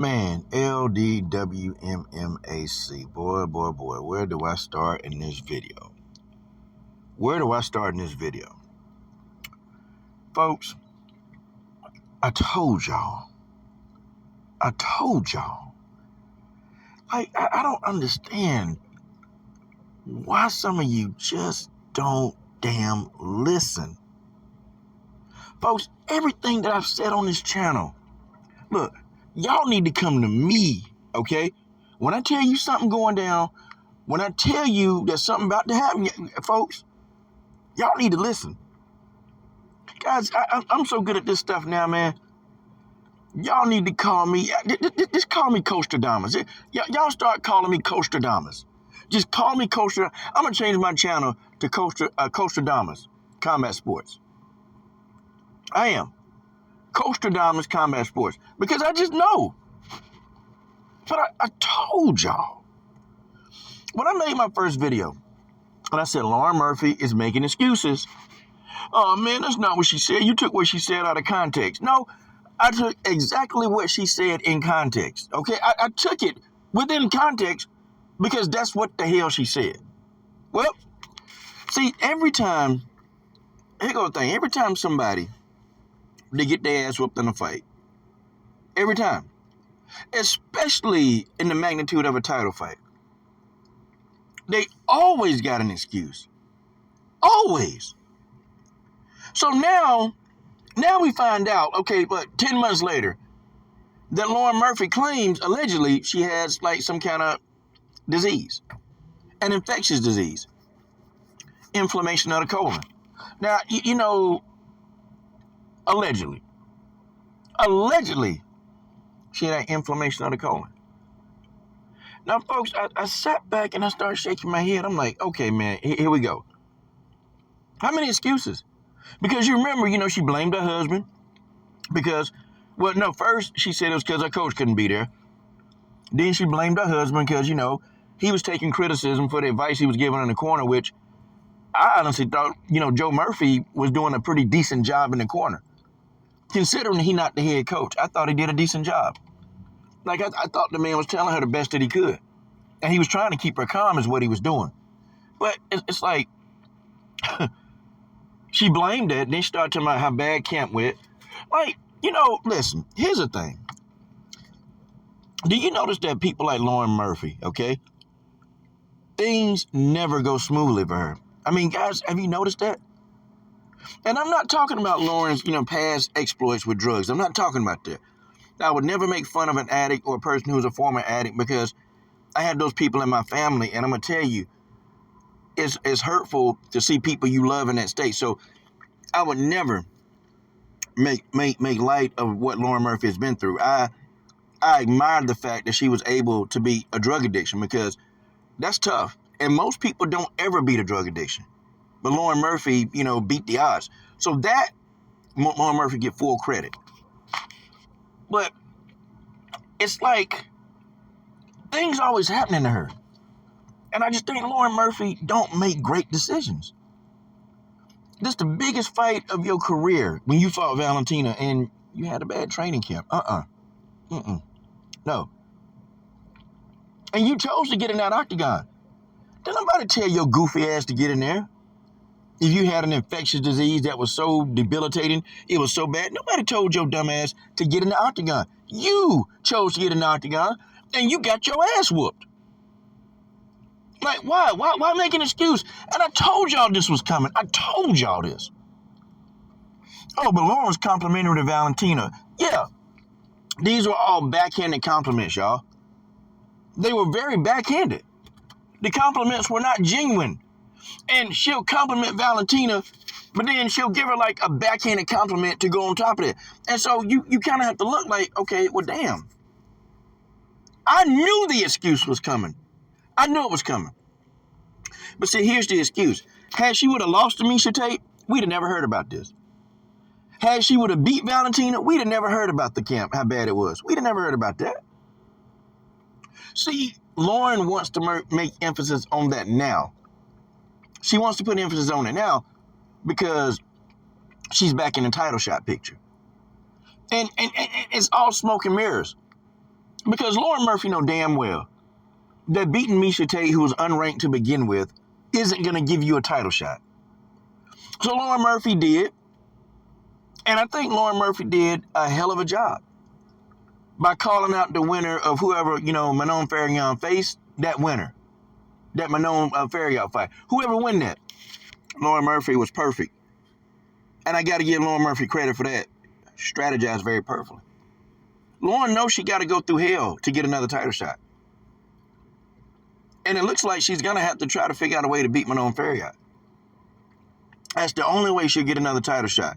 Man, LDWMMAC. Boy, boy, boy, where do I start in this video? Folks, I told y'all. I don't understand why some of you just don't damn listen. Folks, everything that I've said on this channel, look, y'all need to come to me, okay? When I tell you something going down, when I tell you that something about to happen, folks, y'all need to listen. Guys, I'm so good at this stuff now, man. Y'all need to call me, just call me Coach Stradamus. Y'all start calling me Coach Stradamus. Just call me Coach Stradamus. I'm going to change my channel to Coach Stradamus Combat Sports. I am. Coach Stradamus Combat Sports. Because I just know. But I told y'all. When I made my first video, and I said, Lauren Murphy is making excuses. Oh, man, that's not what she said. You took what she said out of context. No, I took exactly what she said in context. Okay? I took it within context because that's what the hell she said. Well, see, every time somebody, they get their ass whooped in a fight. Every time. Especially in the magnitude of a title fight. They always got an excuse. Always. So now we find out, okay, but 10 months later, that Lauren Murphy claims, allegedly, she has like some kind of disease. An infectious disease. Inflammation of the colon. Now, you know, allegedly, she had inflammation of the colon. Now, folks, I sat back and I started shaking my head. I'm like, okay, man, here we go. How many excuses? Because you remember, you know, she blamed her husband because, well, no, first she said it was because her coach couldn't be there. Then she blamed her husband because, you know, he was taking criticism for the advice he was giving in the corner, which I honestly thought, you know, Joe Murphy was doing a pretty decent job in the corner. Considering he not the head coach, I thought he did a decent job. Like, I thought the man was telling her the best that he could. And he was trying to keep her calm is what he was doing. But it's like, she blamed it, and then she started talking about how bad camp went. Like, you know, listen, here's the thing. Do you notice that people like Lauren Murphy, okay, things never go smoothly for her? I mean, guys, have you noticed that? And I'm not talking about Lauren's, you know, past exploits with drugs. I'm not talking about that. I would never make fun of an addict or a person who's a former addict because I had those people in my family, and I'm going to tell you, it's hurtful to see people you love in that state. So I would never make light of what Lauren Murphy has been through. I admired the fact that she was able to beat a drug addiction because that's tough. And most people don't ever beat a drug addiction. But Lauren Murphy, you know, beat the odds. So that, Lauren Murphy get full credit. But it's like things always happening to her. And I just think Lauren Murphy don't make great decisions. This is the biggest fight of your career when you fought Valentina and you had a bad training camp. No. And you chose to get in that octagon. Did nobody tell your goofy ass to get in there? If you had an infectious disease that was so debilitating, it was so bad, nobody told your dumb ass to get in the octagon. You chose to get in the octagon, and you got your ass whooped. Like, why? Why make an excuse? And I told y'all this was coming. I told y'all this. Oh, but Lauren's complimentary to Valentina. Yeah, these were all backhanded compliments, y'all. They were very backhanded. The compliments were not genuine. And she'll compliment Valentina, but then she'll give her like a backhanded compliment to go on top of it. And so you kind of have to look like, okay, well, damn. I knew the excuse was coming. I knew it was coming. But see, here's the excuse. Had she would have lost to Misha Tate, we'd have never heard about this. Had she would have beat Valentina, we'd have never heard about the camp, how bad it was. We'd have never heard about that. See, Lauren wants to make emphasis on that now. She wants to put emphasis on it now because she's back in the title shot picture. And it's all smoke and mirrors. Because Lauren Murphy know damn well that beating Miesha Tate, who was unranked to begin with, isn't going to give you a title shot. So Lauren Murphy did, and I think Lauren Murphy did a hell of a job by calling out the winner of whoever, Manon Farrion faced, that winner, that Manon Farrion fight. Whoever win that, Lauren Murphy was perfect. And I got to give Lauren Murphy credit for that. Strategized very perfectly. Lauren knows she got to go through hell to get another title shot. And it looks like she's going to have to try to figure out a way to beat Manon Farrion. That's the only way she'll get another title shot.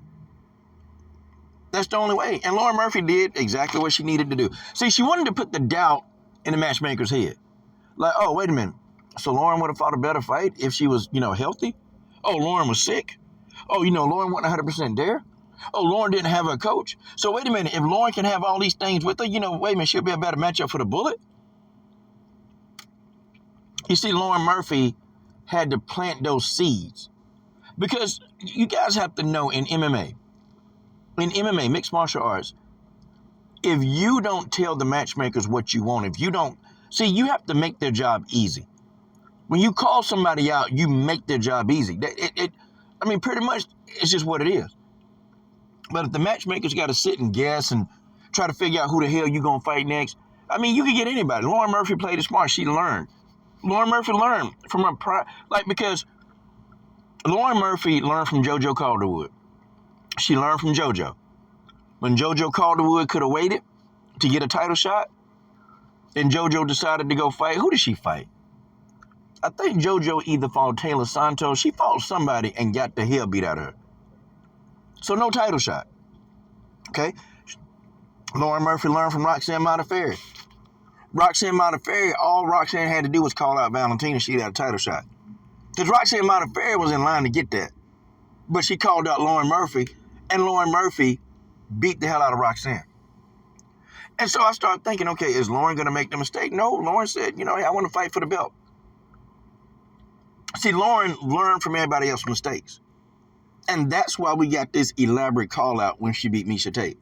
That's the only way. And Lauren Murphy did exactly what she needed to do. See, she wanted to put the doubt in the matchmaker's head. Like, oh, wait a minute. So Lauren would have fought a better fight if she was, healthy? Oh, Lauren was sick? Oh, Lauren wasn't 100% there? Oh, Lauren didn't have a coach? So wait a minute. If Lauren can have all these things with her, wait a minute, she'll be a better matchup for the Bullet? You see, Lauren Murphy had to plant those seeds. Because you guys have to know in MMA, mixed martial arts, if you don't tell the matchmakers what you want, you have to make their job easy. When you call somebody out, you make their job easy. Pretty much, it's just what it is. But if the matchmakers got to sit and guess and try to figure out who the hell you going to fight next, you can get anybody. Lauren Murphy played it smart. She learned. Lauren Murphy learned from her because Lauren Murphy learned from JoJo Calderwood. She learned from JoJo. When JoJo Calderwood could have waited to get a title shot, and JoJo decided to go fight, who did she fight? I think JoJo either fought Taylor Santos. She fought somebody and got the hell beat out of her. So no title shot. Okay? Lauren Murphy learned from Roxanne Modafferi. All Roxanne had to do was call out Valentina. She had a title shot. Because Roxanne Modafferi was in line to get that. But she called out Lauren Murphy, and Lauren Murphy beat the hell out of Roxanne. And so I started thinking, okay, is Lauren going to make the mistake? No, Lauren said, hey, I want to fight for the belt. See, Lauren learned from everybody else's mistakes. And that's why we got this elaborate call out when she beat Miesha Tate.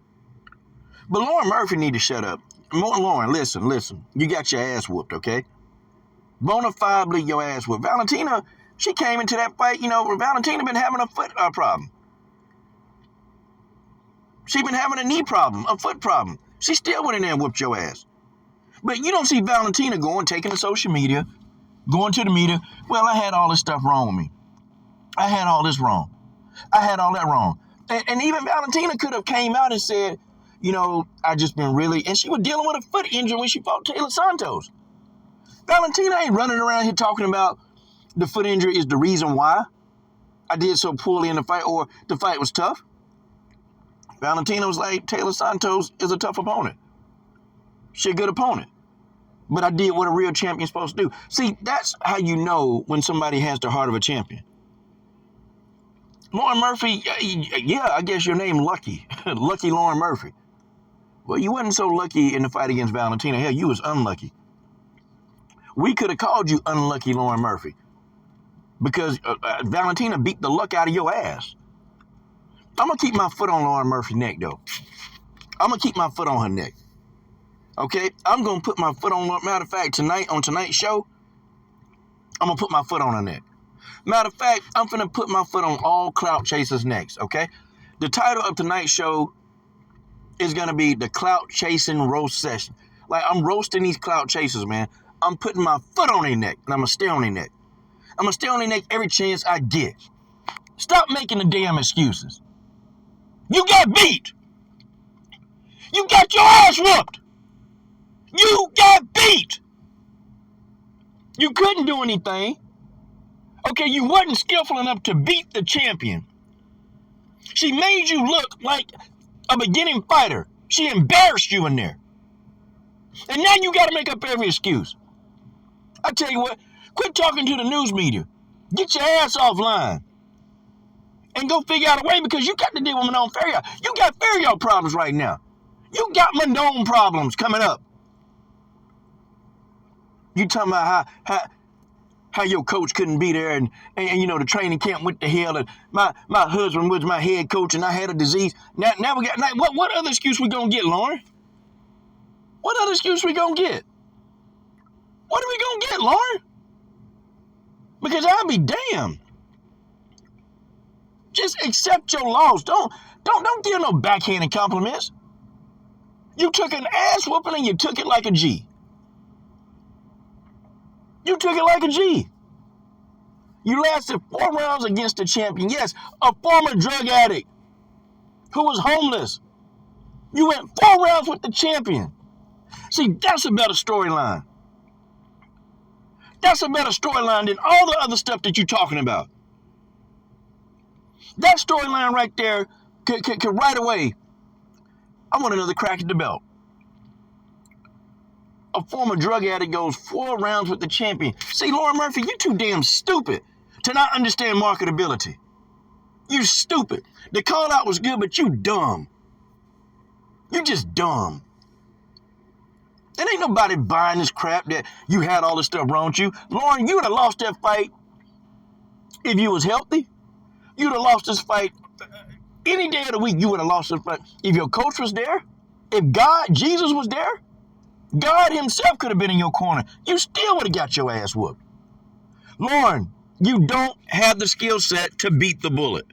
But Lauren Murphy need to shut up. Lauren, listen. You got your ass whooped, okay? Bona fidely your ass whooped. Valentina, she came into that fight, Valentina been having a foot problem. She been having a knee problem, a foot problem. She still went in there and whooped your ass. But you don't see Valentina taking to social media, going to the media. Well, I had all this stuff wrong with me. I had all this wrong. I had all that wrong. And even Valentina could have came out and said, I just been really, and she was dealing with a foot injury when she fought Taylor Santos. Valentina ain't running around here talking about the foot injury is the reason why I did so poorly in the fight or the fight was tough. Valentina was like, Taylor Santos is a tough opponent. She a good opponent. But I did what a real champion's supposed to do. See, that's how you know when somebody has the heart of a champion. Lauren Murphy, yeah, I guess your name Lucky. Lucky Lauren Murphy. Well, you wasn't so lucky in the fight against Valentina. Hell, you was unlucky. We could have called you Unlucky Lauren Murphy because Valentina beat the luck out of your ass. I'm going to keep my foot on Lauren Murphy's neck, though. I'm going to keep my foot on her neck. Okay? I'm going to put my foot on, matter of fact, tonight, on tonight's show, I'm going to put my foot on her neck. Matter of fact, I'm going to put my foot on all clout chasers' necks, okay? The title of tonight's show is going to be the Clout Chasing Roast Session. Like, I'm roasting these clout chasers, man. I'm putting my foot on their neck, and I'm going to stay on their neck. I'm going to stay on their neck every chance I get. Stop making the damn excuses. You got beat. You got your ass whooped. You got beat. You couldn't do anything. Okay, you wasn't skillful enough to beat the champion. She made you look like a beginning fighter. She embarrassed you in there. And now you got to make up every excuse. I tell you what, quit talking to the news media. Get your ass offline. And go figure out a way because you got to deal with Manon Farrion. You got Farrion problems right now. You got Manon problems coming up. You talking about how your coach couldn't be there and the training camp went to hell and my husband was my head coach and I had a disease. Now we got what other excuse we gonna get, Lauren? What other excuse we gonna get? What are we gonna get, Lauren? Because I'll be damned. Just accept your loss. Don't give no backhanded compliments. You took an ass whooping and you took it like a G. You took it like a G. You lasted 4 rounds against the champion. Yes, a former drug addict who was homeless. You went 4 rounds with the champion. See, that's a better storyline. That's a better storyline than all the other stuff that you're talking about. That storyline right there could right away, I want another crack at the belt. A former drug addict goes 4 rounds with the champion. See, Lauren Murphy, you too damn stupid to not understand marketability. You stupid. The call out was good, but you dumb. You just dumb. There ain't nobody buying this crap that you had all this stuff wrong with you. Lauren, you would have lost that fight if you was healthy. You'd have lost this fight any day of the week. You would have lost this fight if your coach was there. If Jesus was there, God himself could have been in your corner. You still would have got your ass whooped. Lauren, you don't have the skill set to beat the bullet.